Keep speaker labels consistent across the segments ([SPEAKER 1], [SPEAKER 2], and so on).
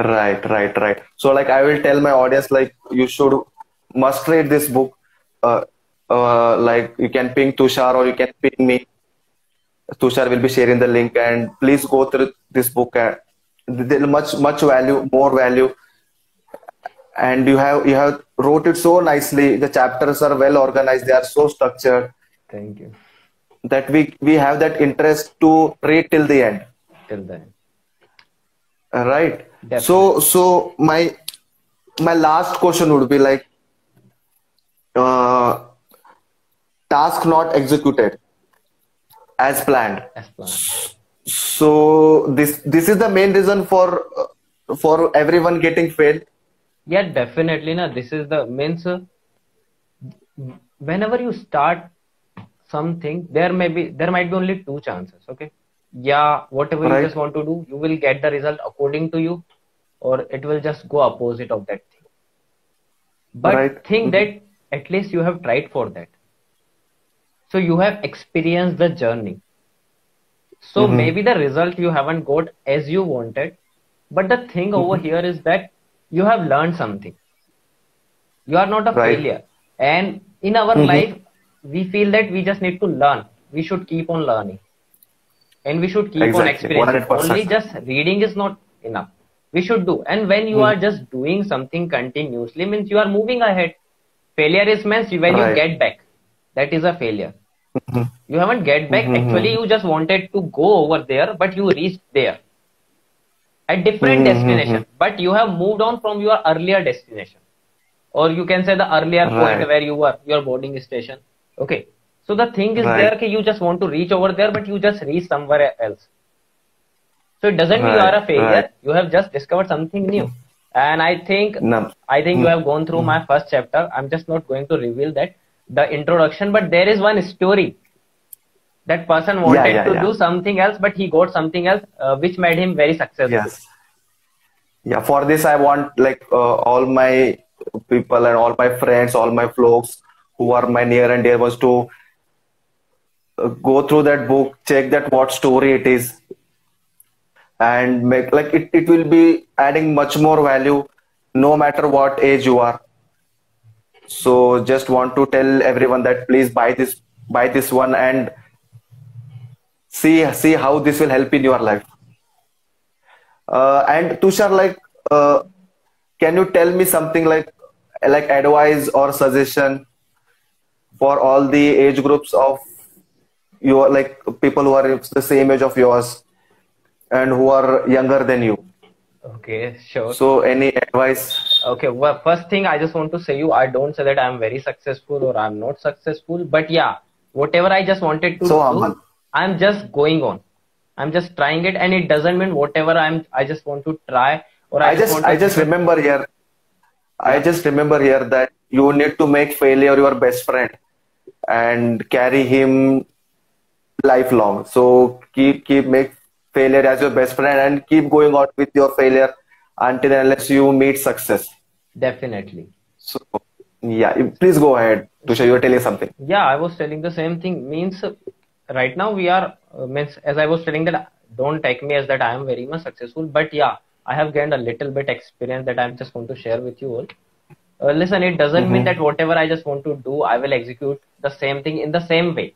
[SPEAKER 1] Right, right, right. So like I will tell my audience like you should must read this book. Uh, like you can ping Tushar or you can ping me. Tushar will be sharing the link and please go through this book. There much value, more value, and you have wrote it so nicely. The chapters are well organized. They are so structured
[SPEAKER 2] Thank you.
[SPEAKER 1] that we have that interest to read till the end.
[SPEAKER 2] Till then.
[SPEAKER 1] Right.
[SPEAKER 2] Definitely.
[SPEAKER 1] So my last question would be like uh, task not executed as planned.
[SPEAKER 2] As planned.
[SPEAKER 1] So this is the main reason for everyone getting failed.
[SPEAKER 2] Yeah, definitely. Na, this is the means whenever you start something, there might be only two chances. Okay. Yeah, whatever you
[SPEAKER 1] Right,
[SPEAKER 2] just want to do, you will get the result according to you, or it will just go opposite of that thing. But
[SPEAKER 1] right.
[SPEAKER 2] think that at least you have tried for that. So you have experienced the journey. So
[SPEAKER 1] Mm-hmm.
[SPEAKER 2] maybe the result you haven't got as you wanted, but the thing over
[SPEAKER 1] Mm-hmm.
[SPEAKER 2] here is that you have learned something. You are not a
[SPEAKER 1] Right.
[SPEAKER 2] failure. And in our
[SPEAKER 1] Mm-hmm.
[SPEAKER 2] life, we feel that we just need to learn. We should keep on learning and we should keep on
[SPEAKER 1] Exactly.
[SPEAKER 2] experiencing. Only
[SPEAKER 1] 100%.
[SPEAKER 2] just reading is not enough. We should do. And when you are
[SPEAKER 1] Mm.
[SPEAKER 2] just doing something continuously, means you are moving ahead. Failure is means when you
[SPEAKER 1] Right.
[SPEAKER 2] get back. That is a failure.
[SPEAKER 1] Mm-hmm.
[SPEAKER 2] You haven't get back. Actually,
[SPEAKER 1] Mm-hmm.
[SPEAKER 2] you just wanted to go over there, but you reached there at different
[SPEAKER 1] Mm-hmm.
[SPEAKER 2] destination. But you have moved on from your earlier destination, or you can say the earlier point
[SPEAKER 1] Right.
[SPEAKER 2] where you were, your boarding station. Okay. So the thing is there,
[SPEAKER 1] Right.
[SPEAKER 2] okay, you just want to reach over there, but you just reach somewhere else. So it doesn't mean you are
[SPEAKER 1] Right.
[SPEAKER 2] a
[SPEAKER 1] Right.
[SPEAKER 2] failure. You have just discovered something new. And
[SPEAKER 1] No.
[SPEAKER 2] I think you
[SPEAKER 1] Mm.
[SPEAKER 2] have gone through my first chapter. I'm just not going to reveal that, the introduction, but there is one story. That person
[SPEAKER 1] Yeah.
[SPEAKER 2] wanted
[SPEAKER 1] Yeah.
[SPEAKER 2] to
[SPEAKER 1] Yeah.
[SPEAKER 2] do something else, but he got something else, which made him very successful.
[SPEAKER 1] Yes. Yeah. For this, I want like all my people and all my friends, all my folks who are my near and dear ones to go through that book, check that what story it is, and make like it will be adding much more value no matter what age you are. So just want to tell everyone that please buy this one and see how this will help in your life. And Tushar, like, can you tell me something like advice or suggestion for all the age groups of your like people who are the same age of yours and who are younger than you?
[SPEAKER 2] Okay, sure.
[SPEAKER 1] So any advice?
[SPEAKER 2] Okay, well, first thing I just want to say you, I don't say that I'm very successful or I'm not successful, but yeah, whatever I just wanted to
[SPEAKER 1] So
[SPEAKER 2] do,
[SPEAKER 1] Aman,
[SPEAKER 2] I'm just going on. I'm just trying it, and it doesn't mean whatever I just want to try, or I
[SPEAKER 1] I
[SPEAKER 2] just
[SPEAKER 1] just
[SPEAKER 2] want
[SPEAKER 1] I
[SPEAKER 2] to,
[SPEAKER 1] just remember here. I
[SPEAKER 2] yeah,
[SPEAKER 1] just remember here that you need to make failure your best friend and carry him lifelong. So keep make failure as your best friend and keep going on with your failure until and unless you meet success.
[SPEAKER 2] definitely.
[SPEAKER 1] So yeah, please go ahead, Tusha. You were telling something.
[SPEAKER 2] Yeah, I was telling the same thing. Means right now we are means as I was telling that don't take me as that I am very much successful, but yeah, I have gained a little bit experience that I'm just going to share with you all. Listen, it doesn't mean
[SPEAKER 1] Mm-hmm.
[SPEAKER 2] that whatever I just want to do, I will execute the same thing in the same way.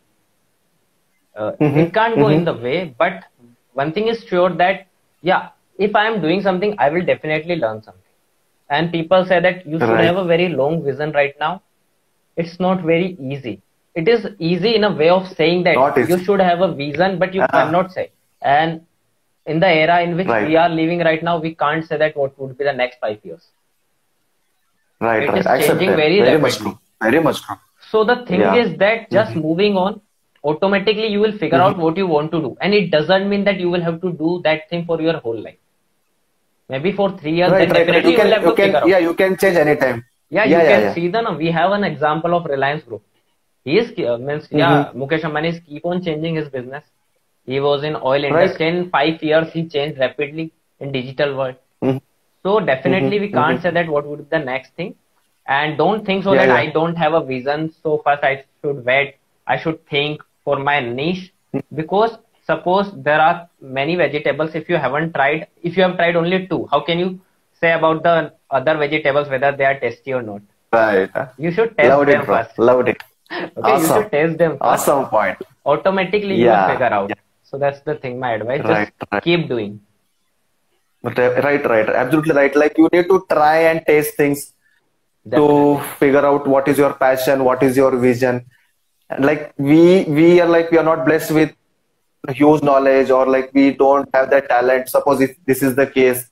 [SPEAKER 2] It can't
[SPEAKER 1] Mm-hmm.
[SPEAKER 2] go in
[SPEAKER 1] Mm-hmm.
[SPEAKER 2] the way, but one thing is sure that yeah, if I am doing something, I will definitely learn something. And people say that you should have
[SPEAKER 1] Right.
[SPEAKER 2] a very long vision right now. It's not very easy. It is easy in a way of saying that
[SPEAKER 1] Not
[SPEAKER 2] you
[SPEAKER 1] easy.
[SPEAKER 2] should have a vision, but you
[SPEAKER 1] Ah,
[SPEAKER 2] cannot say. And in the era in which we
[SPEAKER 1] right.
[SPEAKER 2] are living right now, we can't say that what would be the next 5 years.
[SPEAKER 1] Right.
[SPEAKER 2] It
[SPEAKER 1] Right.
[SPEAKER 2] is
[SPEAKER 1] Accept
[SPEAKER 2] changing
[SPEAKER 1] that.
[SPEAKER 2] very
[SPEAKER 1] Very much
[SPEAKER 2] rapidly.
[SPEAKER 1] true. Very much true.
[SPEAKER 2] So the thing
[SPEAKER 1] Yeah.
[SPEAKER 2] is that just
[SPEAKER 1] Mm-hmm.
[SPEAKER 2] moving on, automatically you will figure out
[SPEAKER 1] Mm-hmm.
[SPEAKER 2] what you want to do. And it doesn't mean that you will have to do that thing for your whole life. Maybe for 3 years,
[SPEAKER 1] Right.
[SPEAKER 2] then
[SPEAKER 1] Right. Right.
[SPEAKER 2] definitely you will have
[SPEAKER 1] You
[SPEAKER 2] to
[SPEAKER 1] can
[SPEAKER 2] figure out.
[SPEAKER 1] yeah you can change anytime.
[SPEAKER 2] Yeah,
[SPEAKER 1] Yeah.
[SPEAKER 2] you
[SPEAKER 1] Yeah.
[SPEAKER 2] can
[SPEAKER 1] Yeah.
[SPEAKER 2] see the, no, we have an example of Reliance Group. He is, means,
[SPEAKER 1] Mm-hmm.
[SPEAKER 2] yeah, Mukesh Ambani is keep on changing his business. He was in oil
[SPEAKER 1] Right.
[SPEAKER 2] industry in 5 years. He changed rapidly in digital world.
[SPEAKER 1] Mm-hmm.
[SPEAKER 2] So definitely we
[SPEAKER 1] Mm-hmm.
[SPEAKER 2] can't say
[SPEAKER 1] Mm-hmm.
[SPEAKER 2] that what would be the next thing. And don't think so
[SPEAKER 1] Yeah.
[SPEAKER 2] that I
[SPEAKER 1] Yeah.
[SPEAKER 2] don't have a vision. So first I should wait. I should think for my niche, because suppose there are many vegetables. If you haven't tried, if you have tried only two, how can you say about the other vegetables whether they are tasty or not.
[SPEAKER 1] Right.
[SPEAKER 2] You should taste
[SPEAKER 1] Loved it,
[SPEAKER 2] them
[SPEAKER 1] bro.
[SPEAKER 2] first.
[SPEAKER 1] Loved it.
[SPEAKER 2] Okay, you
[SPEAKER 1] Awesome.
[SPEAKER 2] should taste them first.
[SPEAKER 1] Awesome point.
[SPEAKER 2] Automatically you will
[SPEAKER 1] Yeah.
[SPEAKER 2] figure out.
[SPEAKER 1] Yeah.
[SPEAKER 2] So that's the thing. My advice:
[SPEAKER 1] Right.
[SPEAKER 2] just
[SPEAKER 1] Right.
[SPEAKER 2] keep doing.
[SPEAKER 1] Right. Absolutely right. Like you need to try and taste things
[SPEAKER 2] Definitely.
[SPEAKER 1] to figure out what is your passion, what is your vision. And like we are like we are not blessed with huge knowledge, or like we don't have that talent. Suppose if this is the case,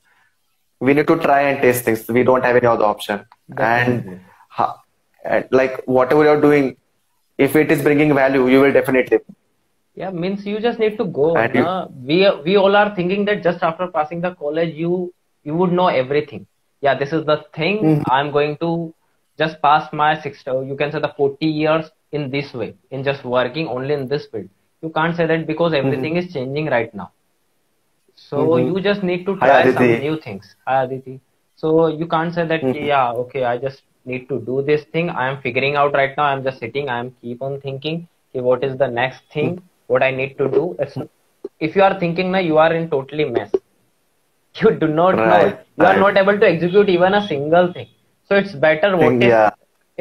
[SPEAKER 1] we need to try and taste things. We don't have any other option.
[SPEAKER 2] Definitely.
[SPEAKER 1] And like whatever you're doing, if it is bringing value, you will definitely.
[SPEAKER 2] Yeah, means you just need to go.
[SPEAKER 1] And you,
[SPEAKER 2] We all are thinking that just after passing the college, you would know everything. Yeah, this is the thing.
[SPEAKER 1] Mhm.
[SPEAKER 2] I'm going to just pass my you can say the 40 years in this way, in just working only in this field. You can't say that because everything is changing right now. So
[SPEAKER 1] Mhm.
[SPEAKER 2] you just need to
[SPEAKER 1] Hi
[SPEAKER 2] try some
[SPEAKER 1] Aditi.
[SPEAKER 2] new things. Hi, Aditi. So you can't say that,
[SPEAKER 1] Mhm.
[SPEAKER 2] yeah, okay, I just need to do this thing. I am figuring out right now. I'm just sitting. I'm keep on thinking, okay, what is the next thing? What I need to do? If you are thinking now, you are in totally mess. You do not know.
[SPEAKER 1] Right.
[SPEAKER 2] You are
[SPEAKER 1] Right.
[SPEAKER 2] not able to execute even a single thing. So it's better what is
[SPEAKER 1] Yeah.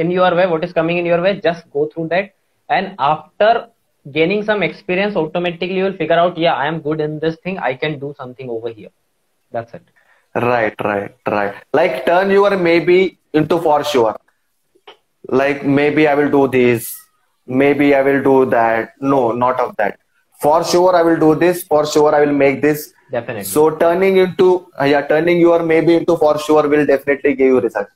[SPEAKER 2] in your way, what is coming in your way, just go through that. And after gaining some experience, automatically you will figure out, yeah, I am good in this thing. I can do something over here. That's it.
[SPEAKER 1] Right. Like turn your maybe into for sure. Like maybe I will do this, maybe I will do that. No, not of that. For sure I will do this, for sure I will make this.
[SPEAKER 2] Definitely.
[SPEAKER 1] So turning into turning your maybe into for sure will definitely give you results.